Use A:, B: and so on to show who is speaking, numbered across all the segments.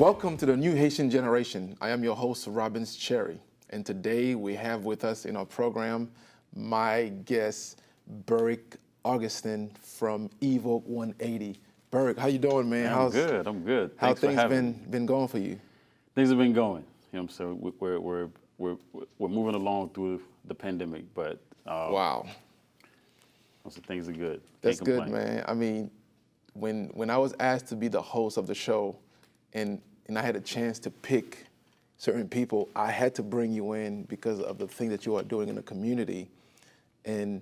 A: Welcome to the New Haitian Generation. I am your host, Robbins Cherry, and today we have with us in our program my guest, Berwick Augustin from Evoke 180. Berwick, how you doing, man?
B: Yeah, I'm good.
A: How
B: Thanks for
A: things
B: having me.
A: been going for you?
B: Things have been going. You know what I'm saying? We're moving along through the pandemic, but
A: Wow,
B: so things are good.
A: that's
B: Can't
A: good,
B: complain.
A: man. I mean, when I was asked to be the host of the show, and I had a chance to pick certain people, I had to bring you in because of the thing that you are doing in the community, and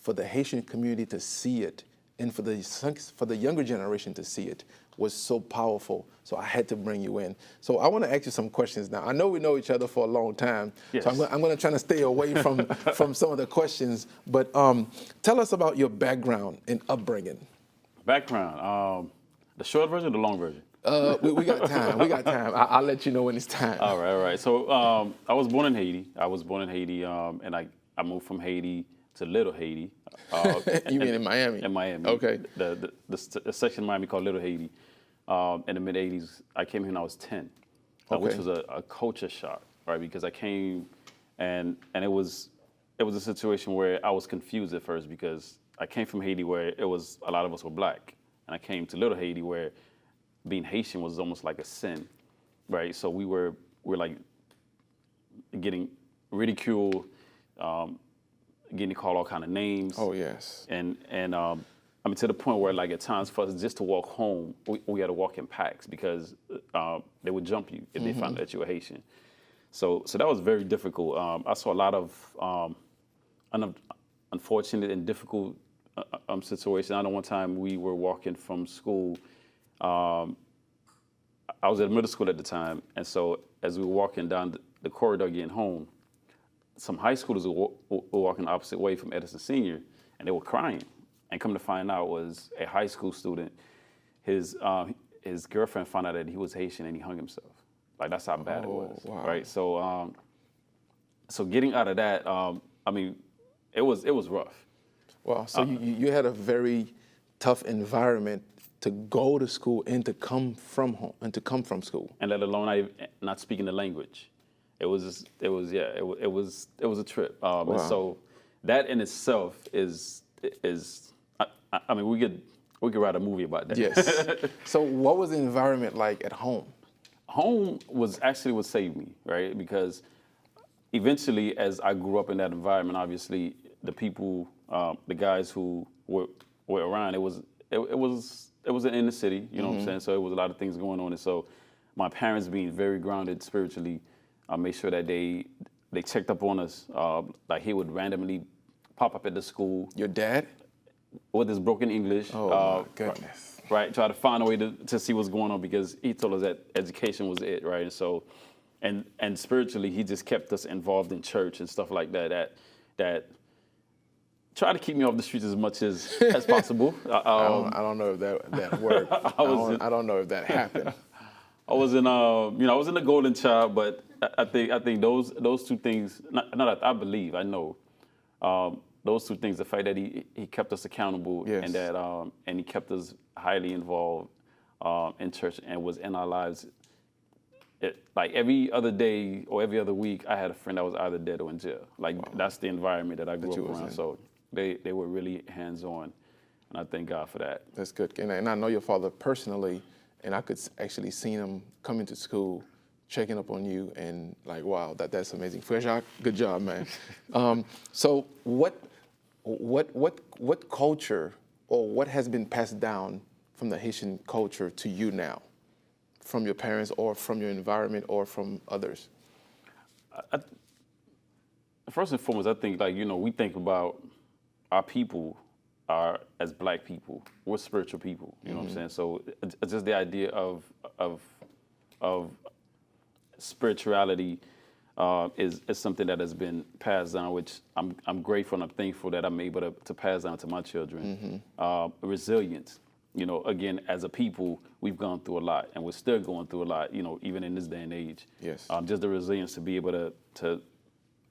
A: for the Haitian community to see it, and for the younger generation to see it, was so powerful. So I had to bring you in. So I want to ask you some questions now. I know we know each other for a long time,
B: Yes.
A: so I'm going to try to stay away from from some of the questions. But tell us about your background and upbringing.
B: Background, the short version or the long version?
A: We got time. We got time. I'll let you know when it's time.
B: All right. So I was born in Haiti. And I moved from Haiti to Little Haiti.
A: You mean in Miami?
B: In Miami.
A: Okay.
B: The section of Miami called Little Haiti. In the mid-'80s, I came here when I was 10, which
A: Okay.
B: was a culture shock, right? Because I came and it was a situation where I was confused at first because I came from Haiti where a lot of us were black. And I came to Little Haiti where being Haitian was almost like a sin, right? So we're like getting ridiculed, getting called all kind of names.
A: Oh yes.
B: And I mean, to the point where, like, at times for us just to walk home, we had to walk in packs because they would jump you if they found out that you were Haitian. So that was very difficult. I saw a lot of unfortunate and difficult situations. I know one time we were walking from school. I was at middle school at the time, and so as we were walking down the corridor getting home, some high schoolers were walking the opposite way from Edison Senior, and they were crying. And come to find out was a high school student. His girlfriend found out that he was Haitian and he hung himself. Like, that's how bad it was,
A: wow.
B: right? So so getting out of that, I mean, it was rough.
A: Wow. So you had a very tough environment to go to school and to come from home and to come from school.
B: And let alone not speaking the language. It was a trip.
A: Wow.
B: And so that in itself is I mean, we could write a movie about that.
A: Yes. So what was the environment like at home?
B: Home was actually what saved me, right? Because eventually, as I grew up in that environment, obviously the people, the guys who were around, it was an inner city, you know what I'm saying? So it was a lot of things going on, and so my parents, being very grounded spiritually, made sure that they checked up on us. Like, he would randomly pop up at the school.
A: Your dad?
B: With his broken English.
A: Oh my goodness.
B: Right, try to find a way to see what's going on, because he told us that education was it, right? And so, and spiritually, he just kept us involved in church and stuff like that. That tried to keep me off the streets as much as possible.
A: I don't know if that worked. I don't know if that happened.
B: I was in the golden child, but I think those two things. Not that I believe, I know. Those two things: the fact that he kept us accountable,
A: Yes.
B: and that and he kept us highly involved in church and was in our lives. Like, every other day or every other week, I had a friend that was either dead or in jail. Like, that's the environment that I grew up around. So they were really hands-on, and I thank God for that.
A: That's good. And I know your father personally, and I could actually see him coming to school, checking up on you, and like, wow, that's amazing. Fresh out, good job, man. So what culture or what has been passed down from the Haitian culture to you now, from your parents or from your environment or from others?
B: First and foremost, I think, like, we think about our people as black people. We're spiritual people, you know what I'm saying? So just the idea of spirituality is something that has been passed down, which I'm grateful and I'm thankful that I'm able to pass down to my children. Resilience. Again, as a people, we've gone through a lot, and we're still going through a lot, even in this day and age.
A: Yes.
B: Just the resilience to be able to,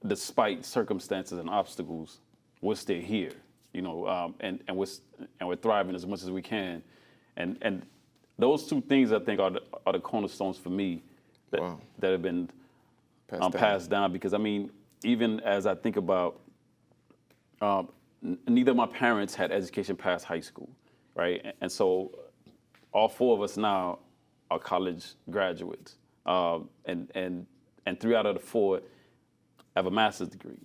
B: despite circumstances and obstacles, we're still here, and we're thriving as much as we can. And those two things I think are the cornerstones for me that
A: Wow.
B: that have been passed down. Because I mean, even as I think about, neither of my parents had education past high school, right? And so all four of us now are college graduates, and 3 out of the 4 have a master's degree,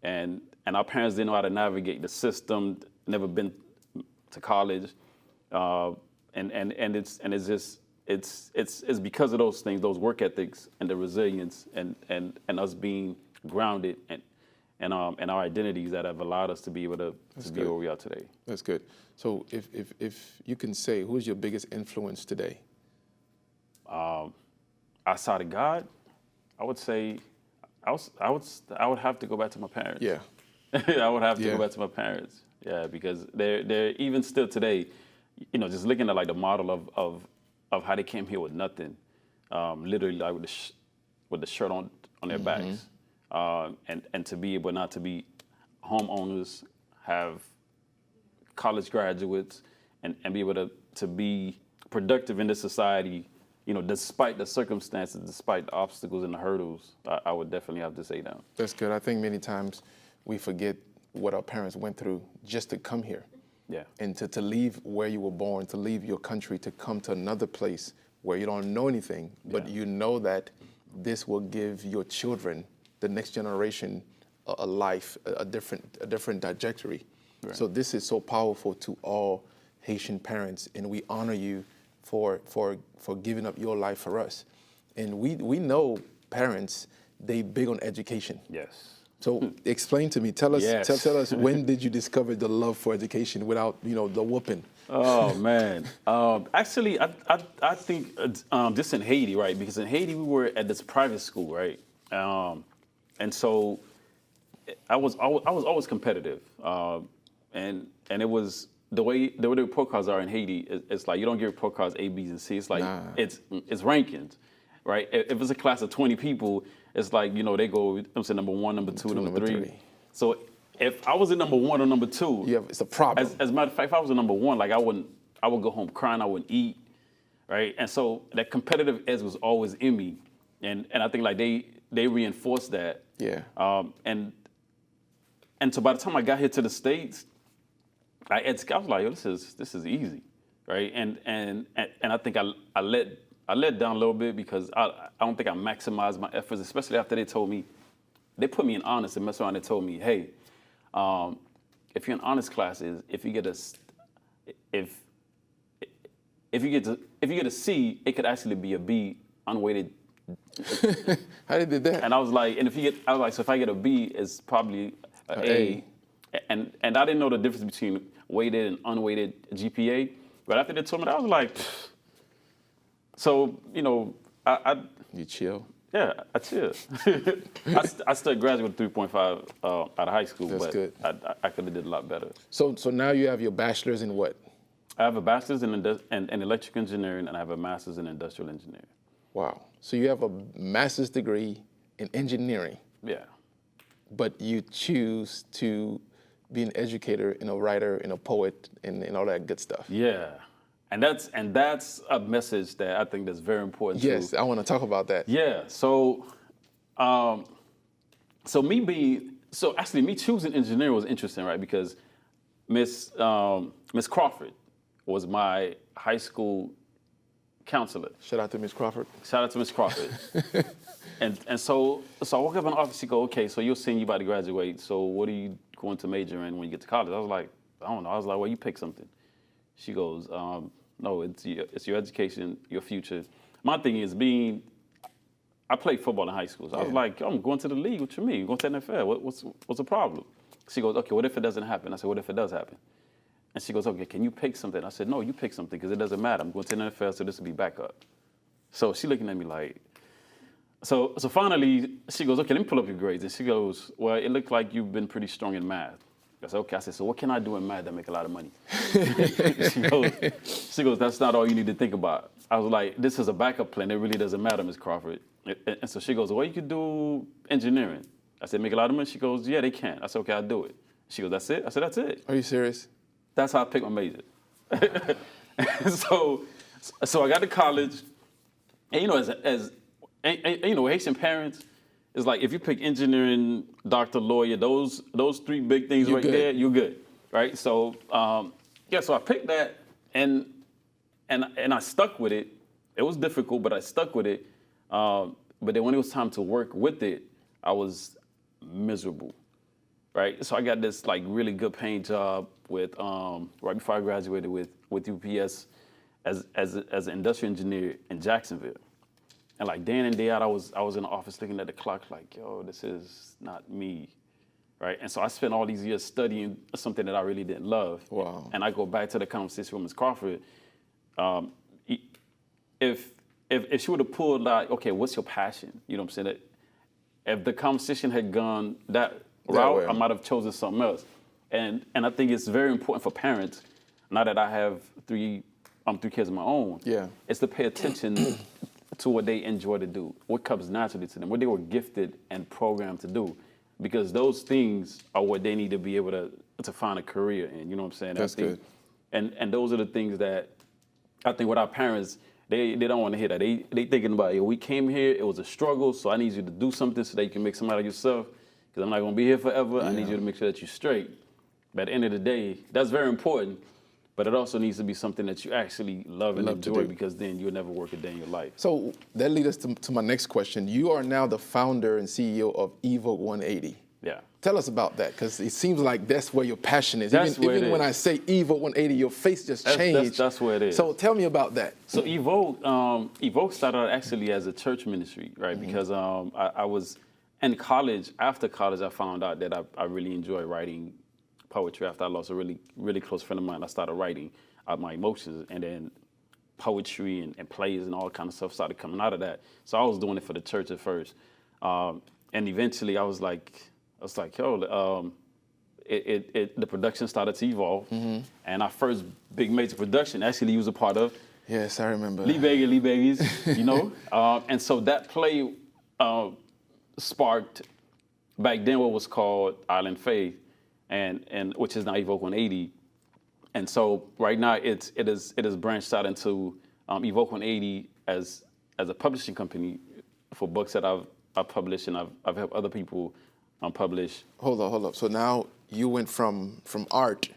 B: and our parents didn't know how to navigate the system, never been to college, and it's just it's because of those things, those work ethics and the resilience and us being grounded and our identities that have allowed us to be able to be where we are today.
A: That's good. So if you can say, who's your biggest influence today?
B: Outside of God, I would say I would have to go back to my parents.
A: Yeah.
B: I would have to go back to my parents. Yeah, because they're even still today, just looking at like the model of how they came here with nothing, literally like with the shirt on their backs, and to be able not to be homeowners, have college graduates, and be able to be productive in this society, despite the circumstances, despite the obstacles and the hurdles. I would definitely have to say that.
A: That's good. I think many times we forget what our parents went through just to come here.
B: Yeah.
A: And to leave where you were born, to leave your country, to come to another place where you don't know anything, but you know that this will give your children, the next generation, a life, a different trajectory. Right. So this is so powerful to all Haitian parents, and we honor you for giving up your life for us. And we know parents, they big on education.
B: Yes.
A: So explain to me, tell us,
B: Yes.
A: tell us, when did you discover the love for education without, the whooping?
B: Oh man, actually, I think just in Haiti, right? Because in Haiti we were at this private school, right? And so I was always competitive, and it was the way the report cards are in Haiti. It's like you don't get report cards A, B's, and C. It's like it's rankings, right? If it's a class of 20 people, it's like they go. I'm saying number 1, number 2, number 3. So if I was in number 1 or number 2,
A: it's a problem.
B: As a matter of fact, if I was in number 1, like I would go home crying. I wouldn't eat, right? And so that competitive edge was always in me, and I think like they reinforced that.
A: Yeah.
B: And so by the time I got here to the States, I was like, yo, this is easy, right? And I think I let down a little bit because I don't think I maximized my efforts, especially after they put me in honors and messed around and told me, hey, if you're in honors classes, if you get a C, it could actually be a B unweighted.
A: How they did that?
B: And I was like, so if I get a B, it's probably an A. And I didn't know the difference between weighted and unweighted GPA. But after they told me that, I was like, pfft. So,
A: You chill.
B: Yeah, I chill. I still graduated with 3.5 out of high school.
A: That's
B: but
A: good.
B: I could have did a lot better.
A: So now you have your bachelor's in what?
B: I have a bachelor's in electrical engineering, and I have a master's in industrial engineering.
A: Wow. So you have a master's degree in engineering.
B: Yeah.
A: But you choose to be an educator and a writer and a poet and all that good stuff.
B: Yeah. And that's a message that I think that's very important.
A: Yes, I want to talk about that.
B: Yeah. So me choosing engineering was interesting, right? Because Miss Crawford was my high school counselor.
A: Shout out to Miss Crawford.
B: Shout out to Miss Crawford. and so I woke up in the office. She go, okay, so you're saying you about to graduate. So what are you going to major in when you get to college? I was like, I don't know. I was like, well, you pick something. She goes, no, it's your education, your future. My thing is I played football in high school. So I was like, I'm going to the league. What you mean? Going to the NFL? What's the problem? She goes, okay, what if it doesn't happen? I said, what if it does happen? And she goes, okay, can you pick something? I said, no, you pick something because it doesn't matter. I'm going to the NFL, so this will be backup. So she looking at me like, so finally she goes, okay, let me pull up your grades. And she goes, well, it looked like you've been pretty strong in math. I said, okay. I said, so what can I do in math that make a lot of money? She goes, that's not all you need to think about. I was like, this is a backup plan. It really doesn't matter, Ms. Crawford. And so she goes, well, you could do engineering. I said, make a lot of money? She goes, yeah, they can. I said, okay, I'll do it. She goes, that's it? I said, that's it.
A: Are you serious?
B: That's how I picked my major. So So I got to college, and Haitian parents, it's like if you pick engineering, doctor, lawyer, those three big things there, you're good, right? So so I picked that, and I stuck with it. It was difficult, but I stuck with it. But then when it was time to work with it, I was miserable, right? So I got this like really good paying job with right before I graduated with UPS as an industrial engineer in Jacksonville. And like day in and day out, I was in the office looking at the clock like, yo, this is not me, right? And so I spent all these years studying something that I really didn't love.
A: Wow.
B: And I go back to the conversation with Ms. Crawford. If she would have pulled like, okay, what's your passion? You know what I'm saying? If the conversation had gone that route, I might have chosen something else. And I think it's very important for parents, now that I have three kids of my own, is to pay attention to what they enjoy to do, what comes naturally to them, what they were gifted and programmed to do. Because those things are what they need to be able to find a career in, you know what I'm saying?
A: That's good.
B: And those are the things that I think with our parents, they don't want to hear that. They thinking about, we came here, it was a struggle, so I need you to do something so that you can make something out of yourself, because I'm not going to be here forever. I need you to make sure that you're straight. But at the end of the day, that's very important, but it also needs to be something that you actually love and enjoy, because then you'll never work a day in your life.
A: So that leads us to my next question. You are now the founder and CEO of Evoke 180.
B: Yeah.
A: Tell us about that, because it seems like that's where your passion is.
B: Even
A: when I say Evoke 180, your face just changed.
B: That's where it is.
A: So tell me about that.
B: So Evoke started out actually as a church ministry, right? Because I was in college. After college, I found out that I really enjoy writing poetry. After I lost a really, really close friend of mine, I started writing out my emotions, and then poetry and plays and all kind of stuff started coming out of that. So I was doing it for the church at first. And eventually I was like, yo, the production started to evolve. And our first big major production actually was a part of.
A: Yes, I remember.
B: Lee Babies, you know? And so that play sparked back then what was called Island Faith, and which is now Evoke 180. And so right now it is branched out into Evoke 180 as a publishing company for books that I've published, and I've helped other people publish. Hold
A: up. So now you went from art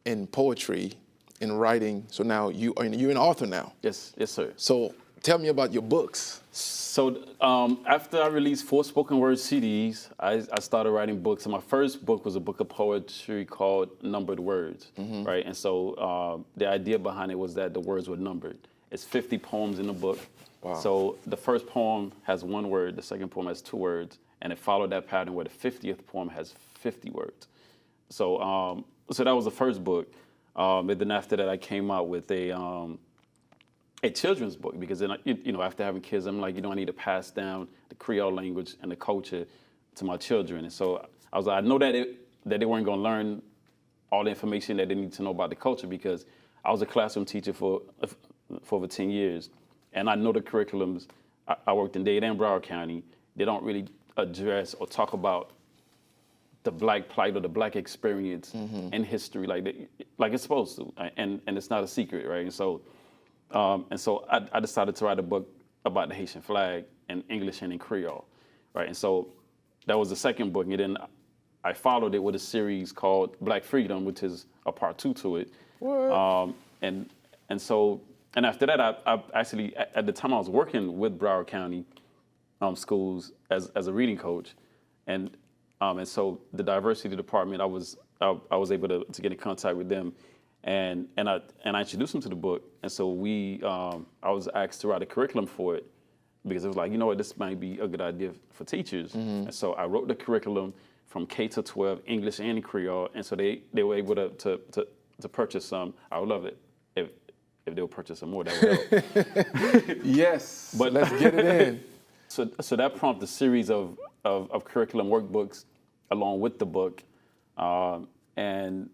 A: and poetry and writing. So now you're an author now.
B: Yes, sir.
A: So tell me about your books.
B: So after I released 4 spoken word CDs, I started writing books. And my first book was a book of poetry called Numbered Words, right? And so the idea behind it was that the words were numbered. It's 50 poems in the book. Wow. So the first poem has 1 word, the second poem has 2 words, and it followed that pattern where the 50th poem has 50 words. So so that was the first book. And then after that, I came out with a children's book, because then, after having kids, I'm like, I need to pass down the Creole language and the culture to my children. And so I was like, I know that they weren't going to learn all the information that they need to know about the culture, because I was a classroom teacher for over 10 years. And I know the curriculums. I worked in Dade and Broward County. They don't really address or talk about the Black plight or the Black experience in history like it's supposed to. And it's not a secret, right? And so I decided to write a book about the Haitian flag in English and in Creole, right? And so that was the second book. And then I followed it with a series called Black Freedom, which is a part 2 to it.
A: What?
B: And after that, I actually, at the time I was working with Broward County schools as a reading coach. And so the diversity department, I was able to get in contact with them. And I introduced them to the book. And so I was asked to write a curriculum for it, because it was like, this might be a good idea for teachers. And so I wrote the curriculum from K to 12, English and Creole. And so they were able to purchase some. I would love it if they would purchase some more. That would help.
A: Yes, but let's get it in.
B: So that prompted a series of curriculum workbooks along with the book. And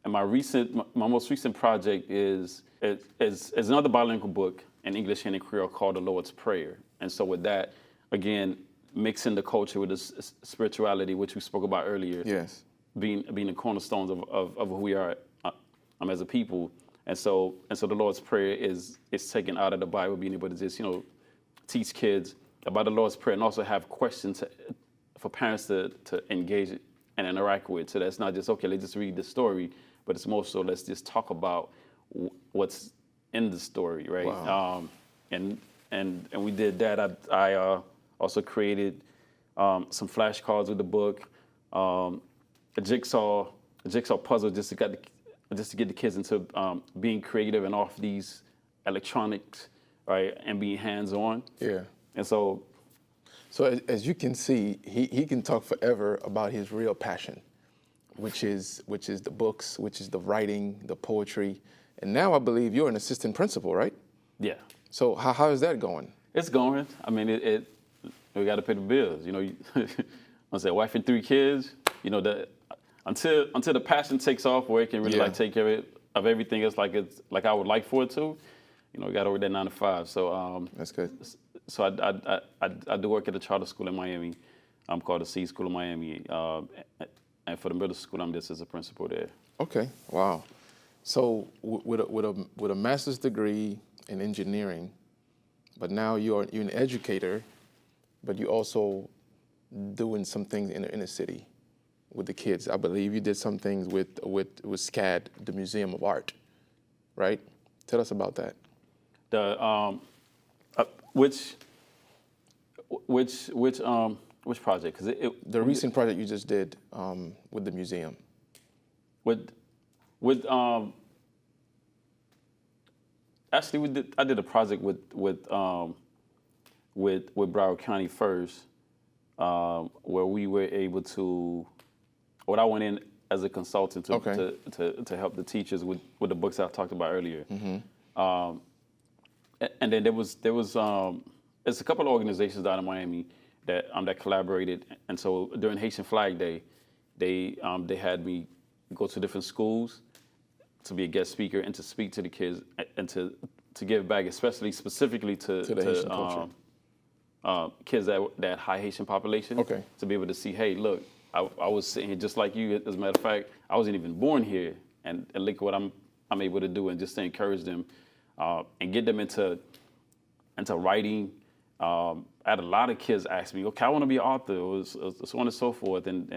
B: my most recent project is another bilingual book in English and in Creole called The Lord's Prayer. And so with that, again, mixing the culture with the spirituality, which we spoke about earlier.
A: Yes.
B: Being the cornerstones of who we are as a people. And so the Lord's Prayer is taken out of the Bible, being able to just, teach kids about the Lord's Prayer and also have questions for parents to engage and interact with. So that's not just, okay, let's just read the story, but it's more so let's just talk about what's in the story, right?
A: Wow.
B: And we did that. I also created some flashcards with the book, a jigsaw puzzle just to get the kids into being creative and off these electronics, right, and being hands-on.
A: Yeah.
B: And so
A: as you can see, he can talk forever about his real passion, which is the books, which is the writing, the poetry. And now I believe you're an assistant principal, right?
B: Yeah.
A: So how is that going?
B: It's going. I mean, we got to pay the bills. I said, wife and 3 kids. Until the passion takes off, where it can really take care of everything else like I would like for it to. We got to work that 9 to 5. So
A: that's good.
B: So I do work at a charter school in Miami. I'm called the C School of Miami, and for the middle school, I'm just as a principal there.
A: Okay. Wow. So with a master's degree in engineering, but now you're an educator, but you also doing some things in the inner city with the kids. I believe you did some things with SCAD, the Museum of Art, right? Tell us about that.
B: Which project? Because
A: the recent project you just did with the museum.
B: Actually, I did a project with Broward County first, where we were able to. I went in as a consultant to help the teachers with the books I talked about earlier. Mm-hmm. And then there was there's a couple of organizations down in Miami that collaborated, and so during Haitian Flag Day, they had me go to different schools to be a guest speaker and to speak to the kids and to give back, specifically to
A: the Haitian culture.
B: Kids that high Haitian population.
A: Okay.
B: To be able to see, hey, look, I was sitting here just like you. As a matter of fact, I wasn't even born here, and look what I'm able to do, and just to encourage them and get them into writing. I had a lot of kids ask me, okay, I want to be an author, or so on and so forth, and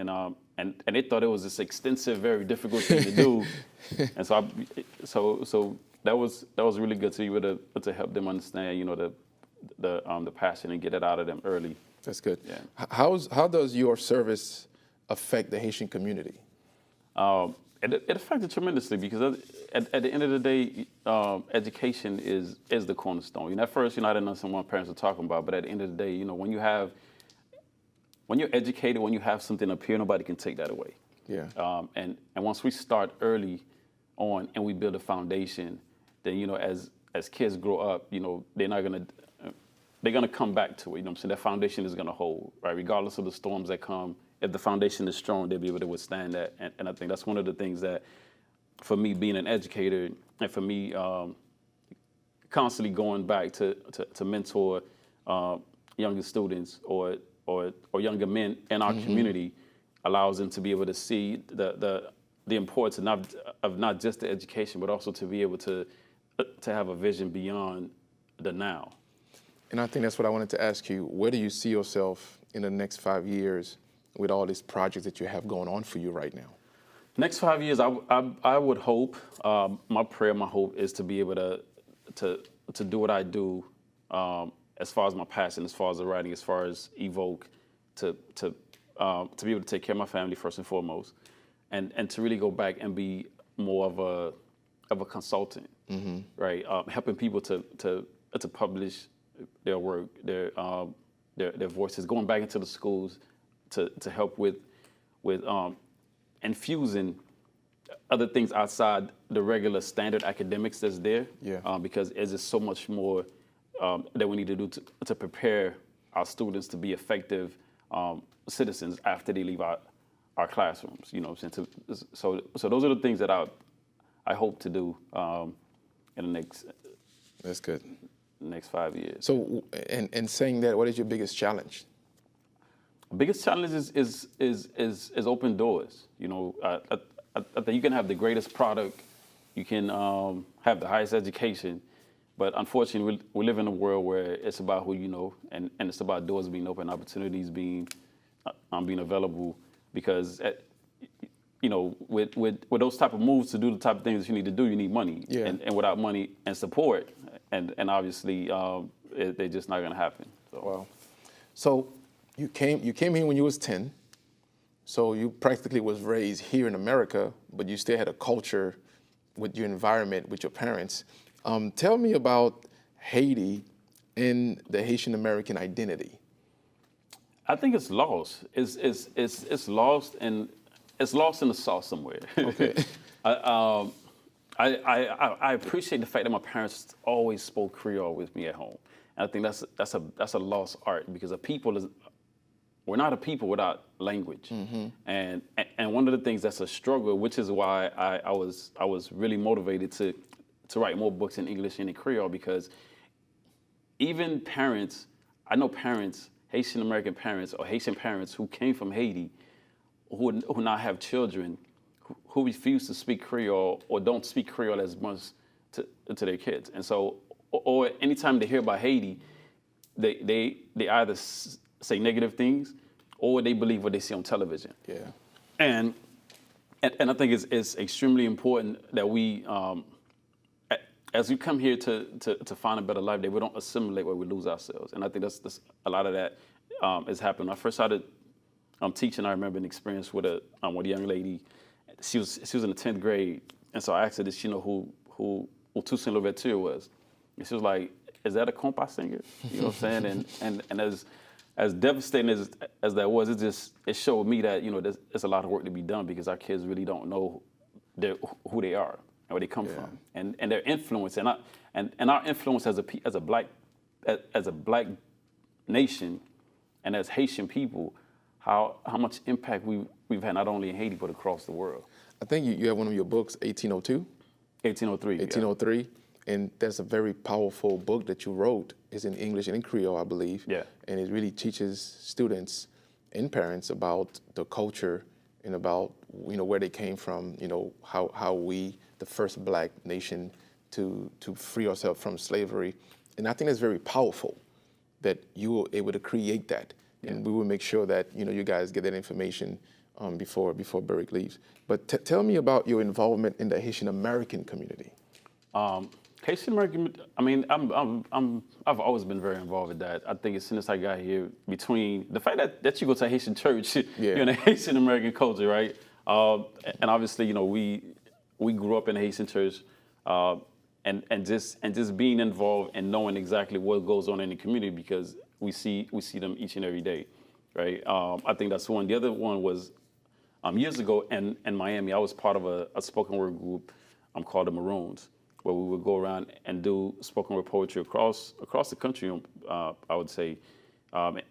B: they thought it was this extensive, very difficult thing to do, and so that was really good to be able to help them understand, the passion and get it out of them early.
A: That's good.
B: Yeah.
A: How does your service affect the Haitian community?
B: It affected tremendously because at the end of the day, education is the cornerstone. At first, I didn't understand what parents were talking about, but at the end of the day, when you're educated, when you have something up here, nobody can take that away.
A: Yeah.
B: And once we start early on and we build a foundation, then as kids grow up, they're gonna come back to it. So that foundation is gonna hold, right? Regardless of the storms that come. If the foundation is strong, they'll be able to withstand that. And I think that's one of the things that, for me being an educator, and for me constantly going back to mentor younger students or younger men in our community, allows them to be able to see the importance of not just the education, but also to be able to have a vision beyond the now.
A: And I think that's what I wanted to ask you. Where do you see yourself in the next 5 years with all these projects that you have going on for you right now?
B: Next 5 years, I would hope, my prayer, my hope is to be able to do what I do, as far as my passion, as far as the writing, as far as Evoke, to be able to take care of my family first and foremost, and to really go back and be more of a consultant, right? Helping people to publish their work, their voices, going back into the schools to help with infusing other things outside the regular standard academics that's there.
A: Yeah.
B: Because there's just so much more that we need to do to prepare our students to be effective citizens after they leave our classrooms. So those are the things that I hope to do in the next.
A: That's good.
B: Next 5 years.
A: So, and saying that, what is your biggest challenge?
B: Biggest challenge is open doors. I think you can have the greatest product you can have the highest education, but unfortunately, we live in a world where it's about who you know, and it's about doors being open, opportunities being available. Because with those type of moves to do the type of things that you need to do, you need money,
A: Yeah.
B: and without money and support, and obviously they're just not going to happen. So.
A: Wow. So you came here when you was 10. So you practically was raised here in America, but you still had a culture with your environment, with your parents. Tell me about Haiti and the Haitian American identity.
B: I think it's lost. It's lost, and it's lost in the sauce somewhere.
A: Okay.
B: I appreciate the fact that my parents always spoke Creole with me at home. And I think that's a lost art, because we're not a people without language.
A: Mm-hmm.
B: And one of the things that's a struggle, which is why I was really motivated to write more books in English and in Creole, because even parents, I know parents, Haitian American parents or Haitian parents who came from Haiti, who now have children who refuse to speak Creole or don't speak Creole as much to their kids. And so, or anytime they hear about Haiti, they either say negative things or they believe what they see on television.
A: Yeah.
B: And I think it's extremely important that we, as we come here to find a better life, that we don't assimilate where we lose ourselves. And I think that's a lot of that is happening. When I first started teaching, I remember an experience with a young lady. She was in the 10th grade, and so I asked her, did she know who Toussaint Louverture was? And she was like, is that a compas singer? You know what I'm saying? And as devastating as that was, it showed me that there's a lot of work to be done, because our kids really don't know who they are and where they come from, and their influence, and our influence as a black nation and as Haitian people, how much impact we've had not only in Haiti but across the world.
A: I think you have one of your books, 1802.
B: 1803.
A: 1803. Yeah. And that's a very powerful book that you wrote. It's in English and in Creole, I believe.
B: Yeah.
A: And it really teaches students and parents about the culture and about where they came from, how we, the first black nation to free ourselves from slavery. And I think that's very powerful that you were able to create that. Yeah. And we will make sure that you guys get that information before Berwick leaves. But tell me about your involvement in the Haitian American community.
B: Haitian American, I mean, I've always been very involved with that. I think as soon as I got here, between the fact that you go to a Haitian church, you're in a Haitian American culture, right? And obviously, we grew up in a Haitian church, and just being involved and knowing exactly what goes on in the community, because we see them each and every day, right? I think that's one. The other one was years ago in Miami. I was part of a spoken word group called the Maroons, where we would go around and do spoken word poetry across the country. I would say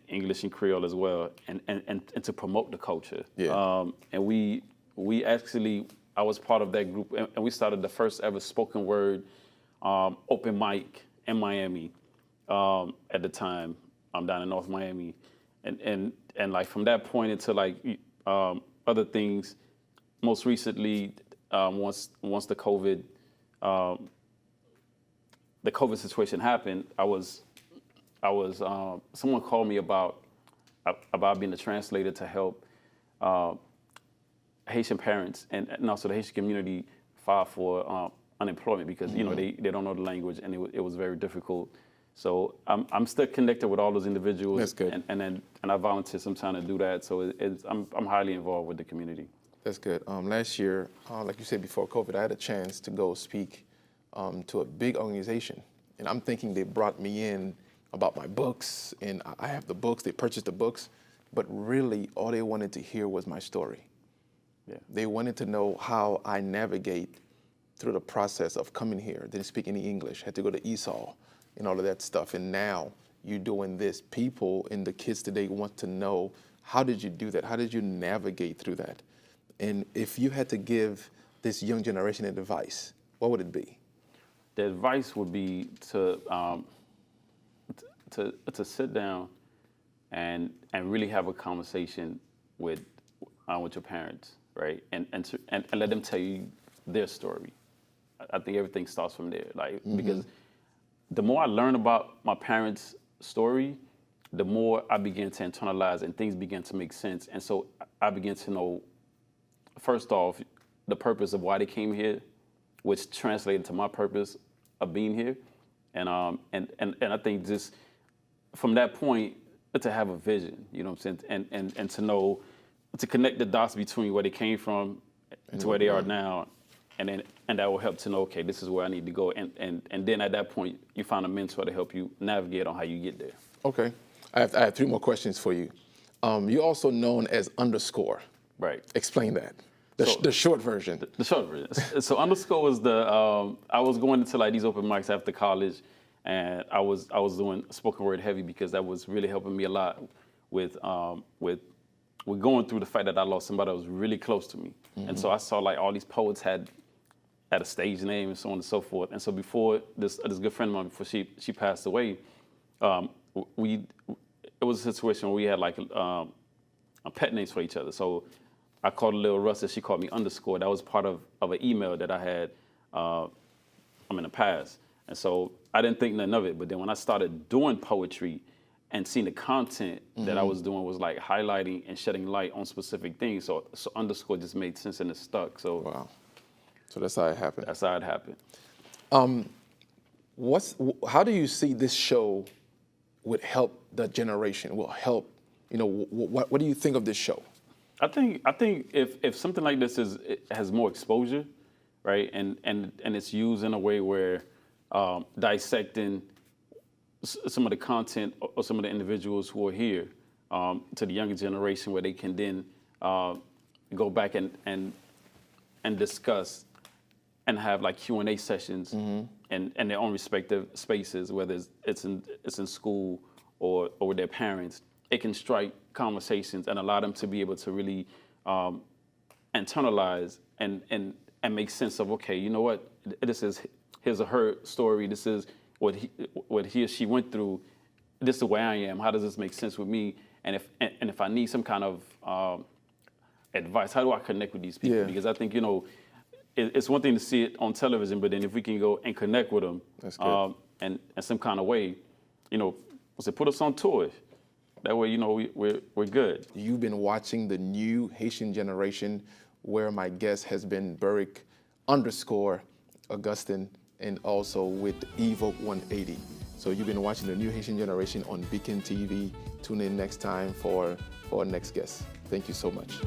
B: English and Creole as well, and to promote the culture.
A: Yeah.
B: And we actually, I was part of that group, and we started the first ever spoken word open mic in Miami at the time. I'm down in North Miami, and like from that point into like other things. Most recently, once the COVID situation happened, I was someone called me about being a translator to help Haitian parents and also the Haitian community file for unemployment, because they don't know the language, and it was very difficult. So I'm still connected with all those individuals.
A: That's good.
B: And I volunteer sometimes to do that. So I'm highly involved with the community.
A: That's good. Last year, like you said, before COVID, I had a chance to go speak to a big organization. And I'm thinking they brought me in about my books, and I have the books, they purchased the books, but really all they wanted to hear was my story.
B: Yeah.
A: They wanted to know how I navigate through the process of coming here. Didn't speak any English, had to go to ESOL and all of that stuff. And now you're doing this. People and the kids today want to know, how did you do that? How did you navigate through that? And if you had to give this young generation advice, what would it be?
B: The advice would be to sit down and really have a conversation with your parents, right? And let them tell you their story. I think everything starts from there. Like because the more I learn about my parents' story, the more I begin to internalize and things begin to make sense. And so I begin to know, first off, the purpose of why they came here, which translated to my purpose of being here. And I think just from that point, to have a vision, you know what I'm saying? And to know, to connect the dots between where they came from to where they are now. And that will help to know, okay, this is where I need to go. And then at that point, you find a mentor to help you navigate on how you get there.
A: Okay. I have 3 more questions for you. You're also known as Underscore.
B: Right.
A: Explain that. The short version.
B: The short version. So Underscore was I was going into like these open mics after college, and I was doing spoken word heavy because that was really helping me a lot with going through the fact that I lost somebody that was really close to me. And so I saw like all these poets had a stage name and so on and so forth. And so before this good friend of mine, before she passed away, it was a situation where we had like a pet names for each other. So I called her Lil Russ and she called me Underscore. That was part of an email that I had in the past. And so I didn't think nothing of it. But then when I started doing poetry and seeing the content that I was doing was like highlighting and shedding light on specific things. So Underscore just made sense and it stuck. So
A: wow. So that's how it happened.
B: That's how it happened.
A: How do you see this show would help the generation? Will help, what do you think of this show?
B: I think if something like this has more exposure, right, and it's used in a way where dissecting some of the content or some of the individuals who are here to the younger generation, where they can then go back and discuss and have like Q&A sessions and their own respective spaces, whether it's in school or with their parents. It can strike conversations and allow them to be able to really internalize and make sense of, okay, you know what, this is his or her story. This is what he or she went through. This is the way I am. How does this make sense with me? And if I need some kind of advice, how do I connect with these people?
A: Yeah.
B: Because I think, it's one thing to see it on television, but then if we can go and connect with them,
A: that's good.
B: And in some kind of way, put us on tour. That way, we're good.
A: You've been watching the new Haitian generation, where my guest has been Berwick _, Augustin, and also with Evoke 180. So you've been watching the new Haitian generation on Beacon TV. Tune in next time for our next guest. Thank you so much.